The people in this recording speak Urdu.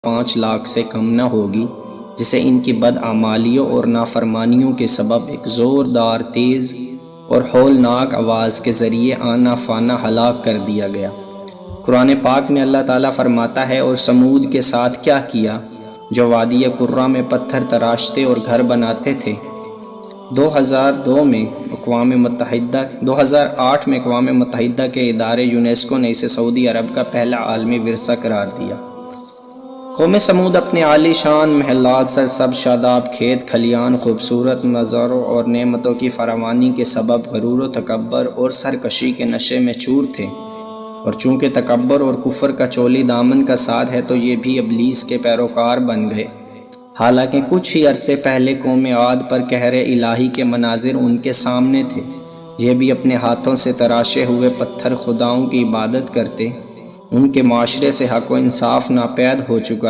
5 لاکھ سے کم نہ ہوگی، جسے ان کی بدعمالیوں اور نافرمانیوں کے سبب ایک زوردار، تیز اور ہولناک آواز کے ذریعے آنا فانا ہلاک کر دیا گیا۔ قرآن پاک میں اللہ تعالیٰ فرماتا ہے، اور سمود کے ساتھ کیا کیا جو وادی قرہ میں پتھر تراشتے اور گھر بناتے تھے۔ 2008 میں اقوام متحدہ کے ادارے یونیسکو نے اسے سعودی عرب کا پہلا عالمی ورثہ قرار دیا۔ قوم سمود اپنے عالی شان محلات، سرسبز شاداب کھیت کھلیان، خوبصورت نظاروں اور نعمتوں کی فراوانی کے سبب غرور و تکبر اور سرکشی کے نشے میں چور تھے، اور چونکہ تکبر اور کفر کا چولی دامن کا ساتھ ہے تو یہ بھی ابلیس کے پیروکار بن گئے۔ حالانکہ کچھ ہی عرصے پہلے قوم عاد پر قہر الہی کے مناظر ان کے سامنے تھے۔ یہ بھی اپنے ہاتھوں سے تراشے ہوئے پتھر خداؤں کی عبادت کرتے۔ ان کے معاشرے سے حق و انصاف ناپید ہو چکا